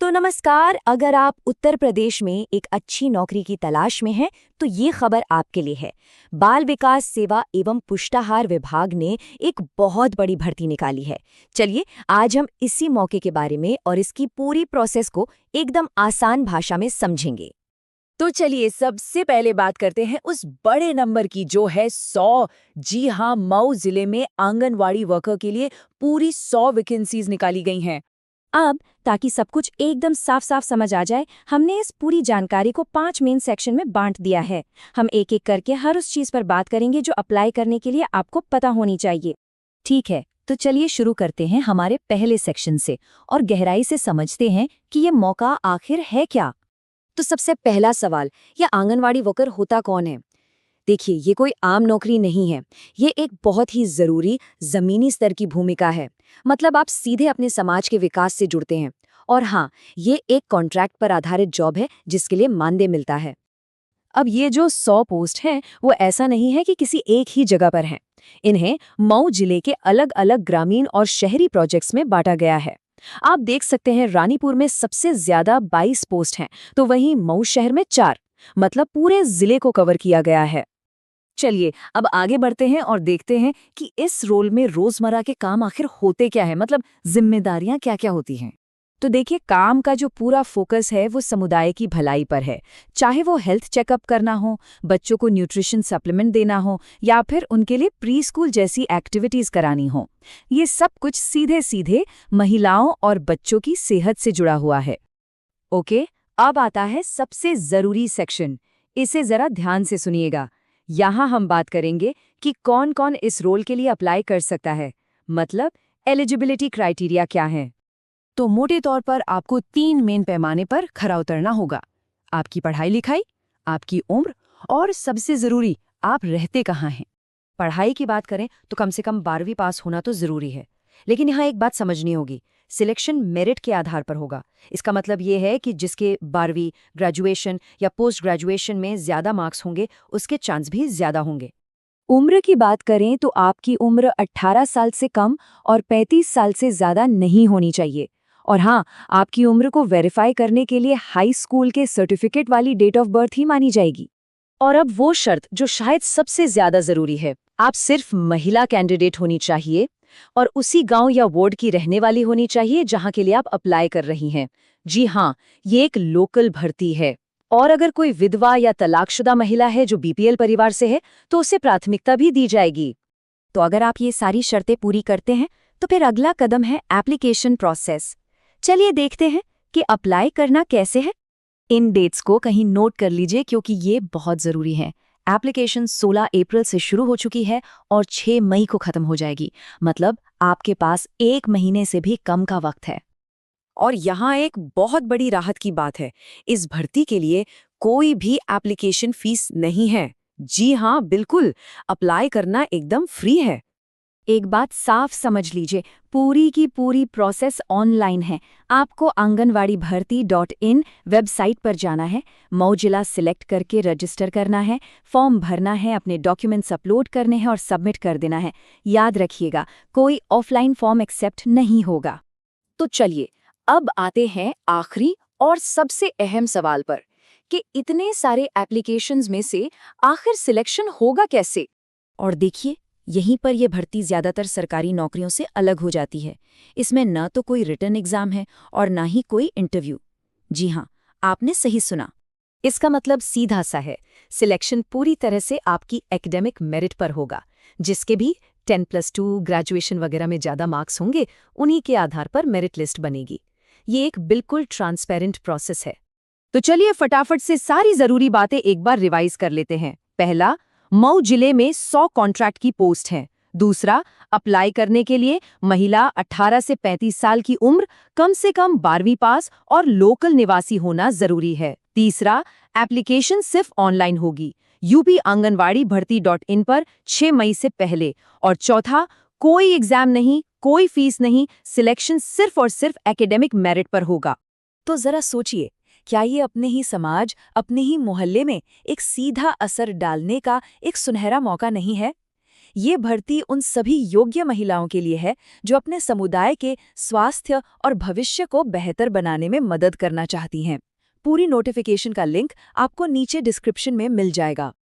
तो नमस्कार। अगर आप उत्तर प्रदेश में एक अच्छी नौकरी की तलाश में हैं तो ये खबर आपके लिए है। बाल विकास सेवा एवं पुष्टाहार विभाग ने एक बहुत बड़ी भर्ती निकाली है। चलिए आज हम इसी मौके के बारे में और इसकी पूरी प्रोसेस को एकदम आसान भाषा में समझेंगे। तो चलिए सबसे पहले बात करते हैं उस बड़े नंबर की जो है 100। जी हाँ, मऊ जिले में आंगनवाड़ी वर्कर के लिए पूरी 100 वैकेंसीज निकाली गई हैं। अब ताकि सब कुछ एकदम साफ साफ समझ आ जाए, हमने इस पूरी जानकारी को 5 मेन सेक्शन में बांट दिया है। हम एक एक करके हर उस चीज पर बात करेंगे जो अप्लाई करने के लिए आपको पता होनी चाहिए। ठीक है, तो चलिए शुरू करते हैं हमारे पहले सेक्शन से और गहराई से समझते हैं कि ये मौका आखिर है क्या। तो सबसे पहला सवाल, यह आंगनवाड़ी वर्कर होता कौन है? देखिए, ये कोई आम नौकरी नहीं है। ये एक बहुत ही जरूरी जमीनी स्तर की भूमिका है। मतलब आप सीधे अपने समाज के विकास से जुड़ते हैं। और हाँ, ये एक कॉन्ट्रैक्ट पर आधारित जॉब है जिसके लिए मानदेय मिलता है। अब ये जो 100 पोस्ट हैं वो ऐसा नहीं है कि किसी एक ही जगह पर हैं। इन्हें मऊ जिले के अलग अलग ग्रामीण और शहरी प्रोजेक्ट्स में बांटा गया है। आप देख सकते हैं रानीपुर में सबसे ज्यादा 22 पोस्ट हैं, तो वहीं मऊ शहर में 4। मतलब पूरे जिले को कवर किया गया है। चलिए अब आगे बढ़ते हैं और देखते हैं कि इस रोल में रोजमर्रा के काम आखिर होते क्या है, मतलब जिम्मेदारियां क्या क्या होती हैं। तो देखिए, काम का जो पूरा फोकस है वो समुदाय की भलाई पर है। चाहे वो हेल्थ चेकअप करना हो, बच्चों को न्यूट्रिशन सप्लीमेंट देना हो या फिर उनके लिए प्री स्कूल जैसी एक्टिविटीज करानी हो, ये सब कुछ सीधे सीधे महिलाओं और बच्चों की सेहत से जुड़ा हुआ है। ओके, अब आता है सबसे जरूरी सेक्शन। इसे जरा ध्यान से सुनिएगा। यहाँ हम बात करेंगे कि कौन कौन इस रोल के लिए अप्लाई कर सकता है, मतलब एलिजिबिलिटी क्राइटेरिया क्या है। तो मोटे तौर पर आपको 3 मेन पैमाने पर खरा उतरना होगा। आपकी पढ़ाई लिखाई, आपकी उम्र और सबसे जरूरी, आप रहते कहाँ हैं। पढ़ाई की बात करें तो कम से कम 12वीं पास होना तो जरूरी है। लेकिन यहाँ एक बात समझनी होगी, सिलेक्शन मेरिट के आधार पर होगा। इसका मतलब ये है कि जिसके 12वीं, ग्रेजुएशन या पोस्ट ग्रेजुएशन में ज्यादा मार्क्स होंगे उसके चांस भी ज्यादा होंगे। उम्र की बात करें तो आपकी उम्र 18 साल से कम और 35 साल से ज्यादा नहीं होनी चाहिए। और हाँ, आपकी उम्र को वेरीफाई करने के लिए हाई स्कूल के सर्टिफिकेट वाली डेट ऑफ बर्थ ही मानी जाएगी। और अब वो शर्त जो शायद सबसे ज्यादा जरूरी है, आप सिर्फ महिला कैंडिडेट होनी चाहिए और उसी गांव या वार्ड की रहने वाली होनी चाहिए जहां के लिए आप अप्लाई कर रही हैं। जी हाँ, ये एक लोकल भर्ती है। और अगर कोई विधवा या तलाकशुदा महिला है जो बीपीएल परिवार से है तो उसे प्राथमिकता भी दी जाएगी। तो अगर आप ये सारी शर्तें पूरी करते हैं तो फिर अगला कदम है एप्लीकेशन प्रोसेस। चलिए देखते हैं कि अप्लाई करना कैसे है। इन डेट्स को कहीं नोट कर लीजिए क्योंकि ये बहुत जरूरी है। एप्लीकेशन 16 अप्रैल से शुरू हो चुकी है और 6 मई को खत्म हो जाएगी। मतलब आपके पास 1 महीने से भी कम का वक्त है। और यहाँ एक बहुत बड़ी राहत की बात है, इस भर्ती के लिए कोई भी एप्लीकेशन फीस नहीं है। जी हाँ, बिल्कुल, अप्लाई करना एकदम फ्री है। एक बात साफ समझ लीजिए, पूरी की पूरी प्रोसेस ऑनलाइन है। आपको आंगनवाड़ी-भर्ती.in वेबसाइट पर जाना है, मऊ जिला सिलेक्ट करके रजिस्टर करना है, फॉर्म भरना है, अपने डॉक्यूमेंट्स अपलोड करने हैं और सबमिट कर देना है। याद रखिएगा, कोई ऑफलाइन फॉर्म एक्सेप्ट नहीं होगा। तो चलिए अब आते हैं आखिरी और सबसे अहम सवाल पर कि इतने सारे एप्लीकेशंस में से आखिर सिलेक्शन होगा कैसे। और देखिए, यहीं पर यह भर्ती ज्यादातर सरकारी नौकरियों से अलग हो जाती है। इसमें न तो कोई रिटन एग्जाम है और ना ही कोई इंटरव्यू। जी हाँ, आपने सही सुना। इसका मतलब सीधा सा है, सिलेक्शन पूरी तरह से आपकी एकेडमिक मेरिट पर होगा। जिसके भी 10+2 ग्रेजुएशन वगैरह में ज्यादा मार्क्स होंगे, उन्हीं के आधार पर मेरिट लिस्ट बनेगी। ये एक बिल्कुल ट्रांसपेरेंट प्रोसेस है। तो चलिए फटाफट से सारी जरूरी बातें एक बार रिवाइज कर लेते हैं। पहला, मऊ जिले में 100 कॉन्ट्रैक्ट की पोस्ट है। दूसरा, अप्लाई करने के लिए महिला 18 से 35 साल की उम्र, कम से कम 12वीं पास और लोकल निवासी होना जरूरी है। तीसरा, एप्लीकेशन सिर्फ ऑनलाइन होगी, यूपी आंगनवाड़ी-भर्ती.in पर 6 मई से पहले। और चौथा, कोई एग्जाम नहीं, कोई फीस नहीं, सिलेक्शन सिर्फ और सिर्फ एकेडमिक मेरिट पर होगा। तो जरा सोचिए, क्या ये अपने ही समाज, अपने ही मोहल्ले में एक सीधा असर डालने का एक सुनहरा मौका नहीं है? ये भर्ती उन सभी योग्य महिलाओं के लिए है जो अपने समुदाय के स्वास्थ्य और भविष्य को बेहतर बनाने में मदद करना चाहती हैं। पूरी नोटिफिकेशन का लिंक आपको नीचे डिस्क्रिप्शन में मिल जाएगा।